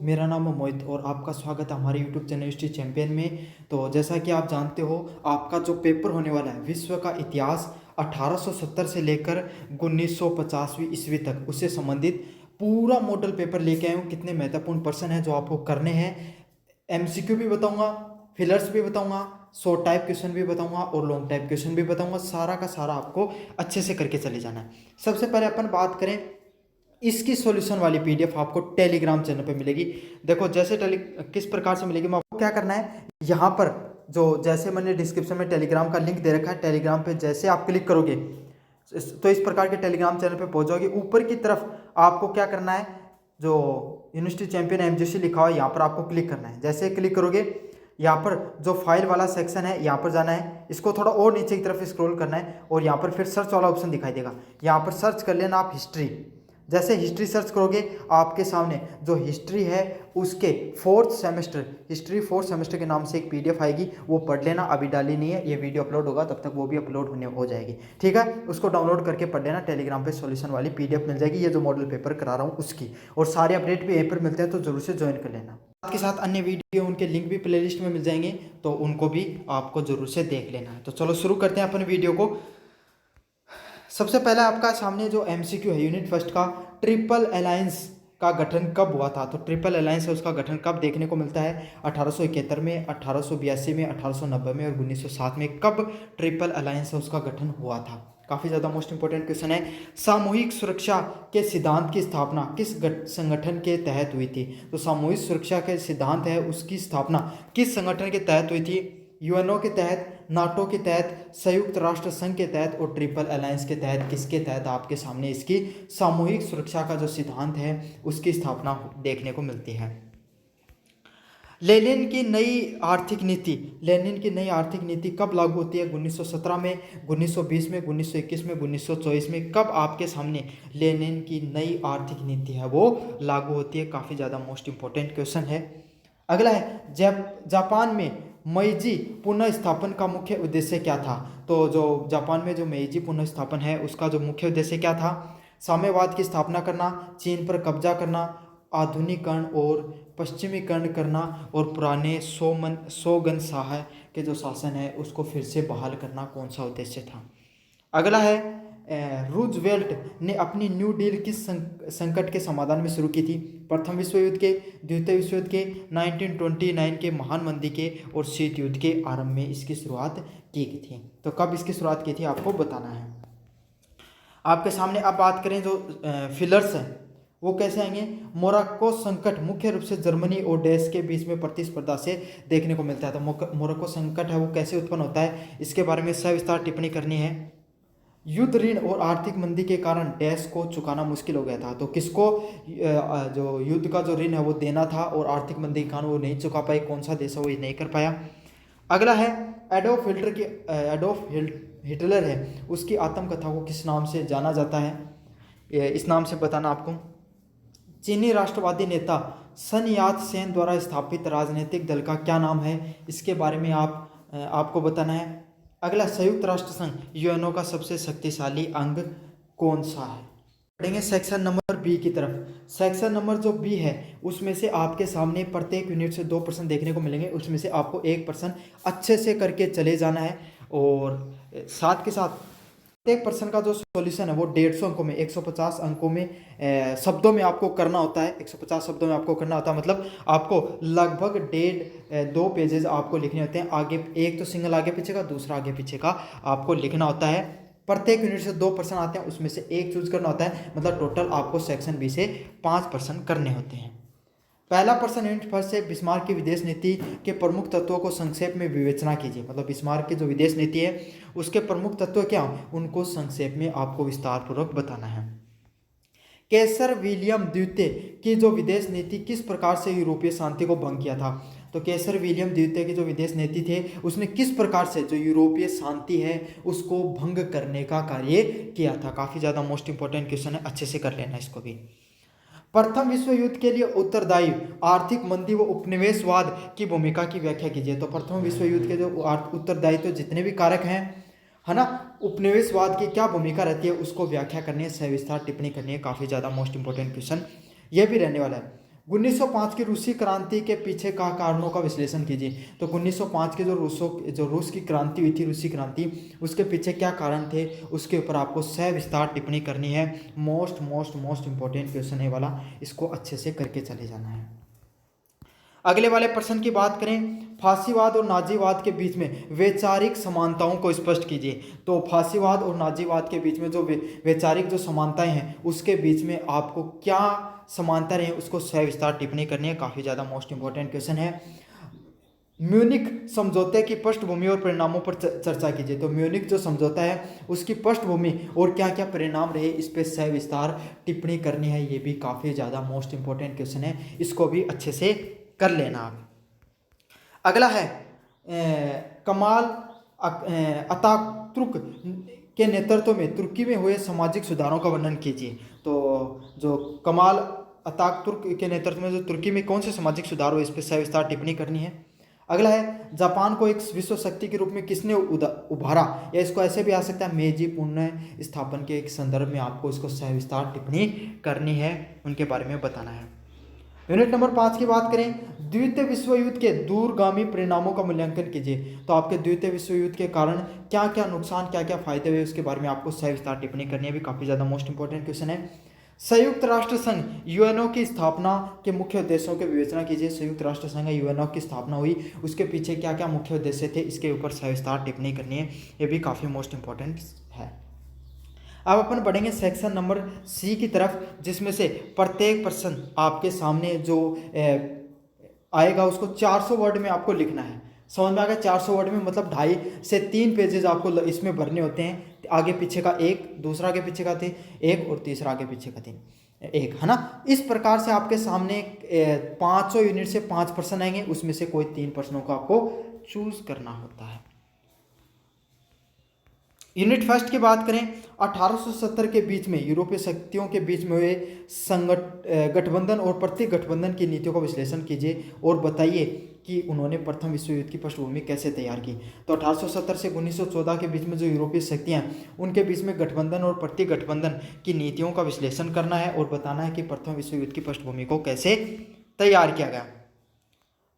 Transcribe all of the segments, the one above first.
मेरा नाम है मोहित और आपका स्वागत है हमारे यूट्यूब चैनल हिस्ट्री चैंपियन में। तो जैसा कि आप जानते हो, आपका जो पेपर होने वाला है विश्व का इतिहास 1870 से लेकर 1950वीं ईस्वी तक, उससे संबंधित पूरा मॉडल पेपर लेके आए हूँ। कितने महत्वपूर्ण प्रश्न हैं जो आपको करने हैं, एमसीक्यू भी बताऊंगा, फिलर्स भी बताऊंगा, शॉर्ट टाइप क्वेश्चन भी बताऊंगा और लॉन्ग टाइप क्वेश्चन भी बताऊंगा। सारा का सारा आपको अच्छे से करके चले जाना है। सबसे पहले अपन बात करें, इसकी सॉल्यूशन वाली पीडीएफ आपको टेलीग्राम चैनल पे मिलेगी। देखो जैसे किस प्रकार से मिलेगी, मैं आपको क्या करना है, यहाँ पर जो जैसे मैंने डिस्क्रिप्शन में टेलीग्राम का लिंक दे रखा है, टेलीग्राम पे जैसे आप क्लिक करोगे तो इस प्रकार के टेलीग्राम चैनल पे पहुंच जाओगे। ऊपर की तरफ आपको क्या करना है, जो यूनिवर्सिटी चैंपियन एमजीसी लिखा हुआ है यहाँ पर आपको क्लिक करना है। जैसे क्लिक करोगे, यहाँ पर जो फाइल वाला सेक्शन है यहाँ पर जाना है, इसको थोड़ा और नीचे की तरफ स्क्रॉल करना है और यहाँ पर फिर सर्च वाला ऑप्शन दिखाई देगा। यहाँ पर सर्च कर लेना आप हिस्ट्री। जैसे हिस्ट्री सर्च करोगे, आपके सामने जो हिस्ट्री है उसके हिस्ट्री फोर्थ सेमेस्टर के नाम से एक पीडीएफ आएगी, वो पढ़ लेना। अभी डाली नहीं है, ये वीडियो अपलोड होगा तब तक वो भी अपलोड हो जाएगी। ठीक है, उसको डाउनलोड करके पढ़ लेना। टेलीग्राम पे सॉल्यूशन वाली पीडीएफ मिल जाएगी, ये जो मॉडल पेपर करा रहा हूँ उसकी, और सारे अपडेट भी यहीं पर मिलते हैं, तो जरूर से ज्वाइन कर लेना। साथ के साथ अन्य वीडियो, उनके लिंक भी प्लेलिस्ट में मिल जाएंगे, तो उनको भी आपको जरूर से देख लेना है। तो चलो शुरू करते हैं अपने वीडियो को। सबसे पहले आपका सामने जो एमसीक्यू है यूनिट फर्स्ट का, ट्रिपल अलायंस का गठन कब हुआ था। तो ट्रिपल अलायंस है उसका गठन कब देखने को मिलता है, 1871 में, 1882 में, 1890 में और 1907 में। कब ट्रिपल अलायंस है उसका गठन हुआ था। काफ़ी ज़्यादा मोस्ट इंपॉर्टेंट क्वेश्चन है। सामूहिक सुरक्षा के सिद्धांत की स्थापना किस संगठन के तहत हुई थी। तो सामूहिक सुरक्षा के सिद्धांत है उसकी स्थापना किस संगठन के तहत हुई थी। यूएनओ के तहत, नाटो के तहत, संयुक्त राष्ट्र संघ के तहत और ट्रिपल अलायंस के तहत। किसके तहत, आपके सामने इसकी सामूहिक सुरक्षा का जो सिद्धांत है उसकी स्थापना देखने को मिलती है। लेनिन की नई आर्थिक नीति कब लागू होती है। 1917 में, 1920 में, 1921 में, 1924 में। कब आपके सामने लेनिन की नई आर्थिक नीति है वो लागू होती है। काफ़ी ज़्यादा मोस्ट इंपॉर्टेंट क्वेश्चन है। अगला है, जापान में मेइजी पुनः स्थापन का मुख्य उद्देश्य क्या था। तो जो जापान में जो मेइजी पुनः स्थापन है उसका जो मुख्य उद्देश्य क्या था। साम्यवाद की स्थापना करना, चीन पर कब्जा करना, आधुनिकीकरण और पश्चिमीकरण करना और पुराने शोगनशाह के जो शासन है उसको फिर से बहाल करना। कौन सा उद्देश्य था। अगला है, रूजवेल्ट ने अपनी न्यू डील किस संकट के समाधान में शुरू की थी। प्रथम विश्व युद्ध के, द्वितीय विश्व युद्ध के, 1929 के महान मंदी के और शीत युद्ध के आरंभ में इसकी शुरुआत की गई थी। तो कब इसकी शुरुआत की थी आपको बताना है। आपके सामने अब बात करें जो फिलर्स हैं वो कैसे आएंगे। मोरक्को संकट मुख्य रूप से जर्मनी और देश के बीच में प्रतिस्पर्धा से देखने को मिलता है। तो मोरक्को संकट है वो कैसे उत्पन्न होता है, इसके बारे में सविस्तार टिप्पणी करनी है। युद्ध, ऋण और आर्थिक मंदी के कारण देश को चुकाना मुश्किल हो गया था। तो किसको जो युद्ध का जो ऋण है वो देना था और आर्थिक मंदी के कारण वो नहीं चुका पाए। कौन सा देश है वो नहीं कर पाया। अगला है, एडोल्फ हिटलर है उसकी आत्मकथा को किस नाम से जाना जाता है। इस नाम से बताना आपको। चीनी राष्ट्रवादी नेता सन यात सेन द्वारा स्थापित राजनीतिक दल का क्या नाम है, इसके बारे में आपको बताना है। अगला, संयुक्त राष्ट्र संघ यूएनओ का सबसे शक्तिशाली अंग कौन सा है। पढ़ेंगे सेक्शन नंबर बी की तरफ। सेक्शन नंबर जो बी है उसमें से आपके सामने प्रत्येक यूनिट से 2 प्रश्न देखने को मिलेंगे, उसमें से आपको 1 प्रश्न अच्छे से करके चले जाना है। और साथ के साथ प्रत्येक प्रश्न का जो सॉल्यूशन है वो 150 अंकों में, 150 अंकों में शब्दों में आपको करना होता है। 150 शब्दों में आपको करना होता है, मतलब आपको लगभग 2 पेजेस आपको लिखने होते हैं। आगे एक तो सिंगल आगे पीछे का, दूसरा आगे पीछे का आपको लिखना होता है। प्रत्येक यूनिट से 2 प्रश्न आते हैं, उसमें से 1 चूज करना होता है। मतलब टोटल आपको सेक्शन बी से 5 प्रश्न करने होते हैं। पहला प्रश्न यूनिट फर्स्ट से, बिस्मार्क की विदेश नीति के प्रमुख तत्वों को संक्षेप में विवेचना कीजिए। मतलब बिस्मार्क की जो विदेश नीति है उसके प्रमुख तत्व क्या, उनको संक्षेप में आपको विस्तार पूर्वक बताना है। कैसर विलियम द्वितीय की जो विदेश नीति किस प्रकार से यूरोपीय शांति को भंग किया था। तो कैसर विलियम द्वितीय की जो विदेश नीति थे उसने किस प्रकार से जो यूरोपीय शांति है उसको भंग करने का कार्य किया था। काफ़ी ज़्यादा मोस्ट इंपॉर्टेंट क्वेश्चन है, अच्छे से कर लेना इसको भी। प्रथम विश्व युद्ध के लिए उत्तरदायी आर्थिक मंदी व उपनिवेशवाद की भूमिका की व्याख्या कीजिए। तो प्रथम विश्व युद्ध के जो उत्तरदायित्व जितने भी कारक हैं, है ना, उपनिवेशवाद की क्या भूमिका रहती है उसको व्याख्या करनी है, सविस्तार टिप्पणी करनी है। काफ़ी ज़्यादा मोस्ट इंपॉर्टेंट क्वेश्चन ये भी रहने वाला है। 1905 की रूसी क्रांति के पीछे का कारणों का विश्लेषण कीजिए। तो 1905 की जो रूस की क्रांति हुई थी, रूसी क्रांति, उसके पीछे क्या कारण थे, उसके ऊपर आपको सविस्तार टिप्पणी करनी है। मोस्ट इंपॉर्टेंट क्वेश्चन है वाला, इसको अच्छे से करके चले जाना है। अगले वाले प्रश्न की बात करें, फासीवाद और नाजीवाद के बीच में वैचारिक समानताओं को स्पष्ट कीजिए। तो फासीवाद और नाजीवाद के बीच में जो वैचारिक जो समानताएं हैं, उसके बीच में आपको क्या समानता रहे उसको सविस्तार टिप्पणी करनी है। काफ़ी ज़्यादा मोस्ट इंपॉर्टेंट क्वेश्चन है। म्यूनिक समझौते की पृष्ठभूमि और परिणामों पर चर्चा कीजिए। तो म्यूनिक जो समझौता है उसकी पृष्ठभूमि और क्या क्या परिणाम रहे, इस पर सविस्तार टिप्पणी करनी है। ये भी काफ़ी ज़्यादा मोस्ट इंपॉर्टेंट क्वेश्चन है, इसको भी अच्छे से कर लेना आप। अगला है कमाल अतातुर्क के नेतृत्व में तुर्की में हुए सामाजिक सुधारों का वर्णन कीजिए। तो जो कमाल अतातुर्क के नेतृत्व में जो तुर्की में कौन से सामाजिक सुधार हुए, इस पर सविस्तार टिप्पणी करनी है। अगला है जापान को एक विश्व शक्ति के रूप में किसने उभारा, या इसको ऐसे भी आ सकता है मेजी पुण्य स्थापन के एक संदर्भ में आपको इसको सविस्तार टिप्पणी करनी है, उनके बारे में बताना है। यूनिट नंबर 5 की बात करें, द्वितीय विश्व युद्ध के दूरगामी परिणामों का मूल्यांकन कीजिए। तो आपके द्वितीय विश्व युद्ध के कारण क्या क्या नुकसान, क्या क्या फायदे हुए, उसके बारे में आपको सविस्तार टिप्पणी करनी है। भी काफ़ी ज़्यादा मोस्ट इंपॉर्टेंट क्वेश्चन है। संयुक्त राष्ट्र संघ यूएनओ की स्थापना के मुख्य उद्देश्यों की विवेचना कीजिए। संयुक्त राष्ट्र संघ यूएनओ की स्थापना हुई, उसके पीछे क्या क्या मुख्य उद्देश्य थे, इसके ऊपर सविस्तार टिप्पणी करनी है। ये भी काफ़ी मोस्ट इंपॉर्टेंट है। अब अपन बढ़ेंगे सेक्शन नंबर सी की तरफ, जिसमें से प्रत्येक प्रश्न आपके सामने जो आएगा उसको 400 वर्ड में आपको लिखना है। समझ में आ गया? 400 वर्ड में मतलब 2.5 से 3 पेजेस आपको इसमें भरने होते हैं। आगे पीछे का एक, दूसरा आगे पीछे का 1 और तीसरा आगे पीछे का 1, है ना। इस प्रकार से आपके सामने 500 यूनिट से 5 प्रश्न आएंगे, उसमें से कोई 3 प्रश्नों को आपको चूज करना होता है। यूनिट फर्स्ट की बात करें, 1870 के बीच में यूरोपीय शक्तियों के बीच में हुए गठबंधन और प्रतिगठबंधन की नीतियों का विश्लेषण कीजिए और बताइए कि उन्होंने प्रथम विश्व युद्ध की पृष्ठभूमि कैसे तैयार की। तो 1870 से 1914 के बीच में जो यूरोपीय शक्तियां, उनके बीच में गठबंधन और प्रतिगठबंधन की नीतियों का विश्लेषण करना है और बताना है कि प्रथम विश्व युद्ध की पृष्ठभूमि को कैसे तैयार किया गया।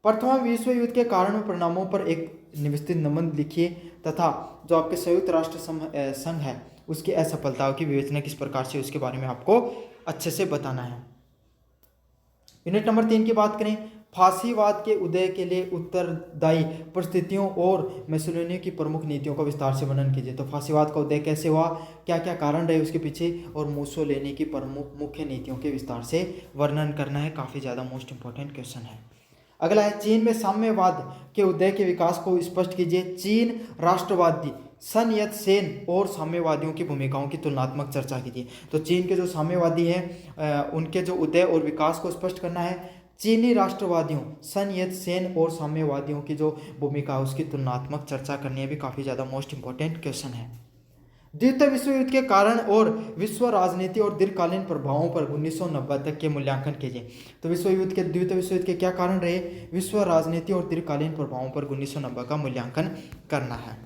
प्रथम विश्व युद्ध के कारण और परिणामों पर एक निविष्टित निबंध लिखिए तथा जो आपके संयुक्त राष्ट्र संघ है उसकी असफलताओं की विवेचना किस प्रकार से, उसके बारे में आपको अच्छे से बताना है। यूनिट नंबर 3 की बात करें, फासीवाद के उदय के लिए उत्तरदायी परिस्थितियों और मुसोलिनी की प्रमुख नीतियों का विस्तार से वर्णन कीजिए। तो फासीवाद का उदय कैसे हुआ, क्या क्या कारण रहे उसके पीछे, और मुसोलिनी की प्रमुख मुख्य नीतियों के विस्तार से वर्णन करना है। काफ़ी ज़्यादा मोस्ट इंपॉर्टेंट क्वेश्चन है। अगला है, चीन में साम्यवाद के उदय के विकास को स्पष्ट कीजिए। चीन राष्ट्रवादी सन यत सेन और साम्यवादियों की भूमिकाओं की तुलनात्मक चर्चा कीजिए। तो चीन के जो साम्यवादी हैं उनके जो उदय और विकास को स्पष्ट करना है। चीनी राष्ट्रवादियों सन यत सेन और साम्यवादियों की जो भूमिका उसकी तुलनात्मक चर्चा करनी है। भी काफ़ी ज़्यादा मोस्ट इंपॉर्टेंट क्वेश्चन है। द्वितीय विश्व युद्ध के कारण और विश्व राजनीति और दीर्घकालीन प्रभावों पर 1990 तक के मूल्यांकन कीजिए। तो द्वितीय विश्व युद्ध के क्या कारण रहे, विश्व राजनीति और दीर्घकालीन प्रभावों पर 1990 का मूल्यांकन करना है।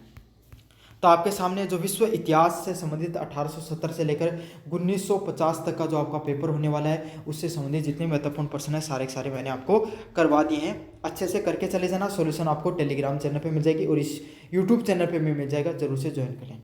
तो आपके सामने जो विश्व इतिहास से संबंधित 1870 से लेकर 1950 तक का जो आपका पेपर होने वाला है, उससे संबंधित जितने महत्वपूर्ण प्रश्न है सारे के सारे मैंने आपको करवा दिए हैं। अच्छे से करके चले जाना। सॉल्यूशन आपको टेलीग्राम चैनल पे मिल जाएगी और इस यूट्यूब चैनल पे भी मिल जाएगा, जरूर से ज्वाइन करें।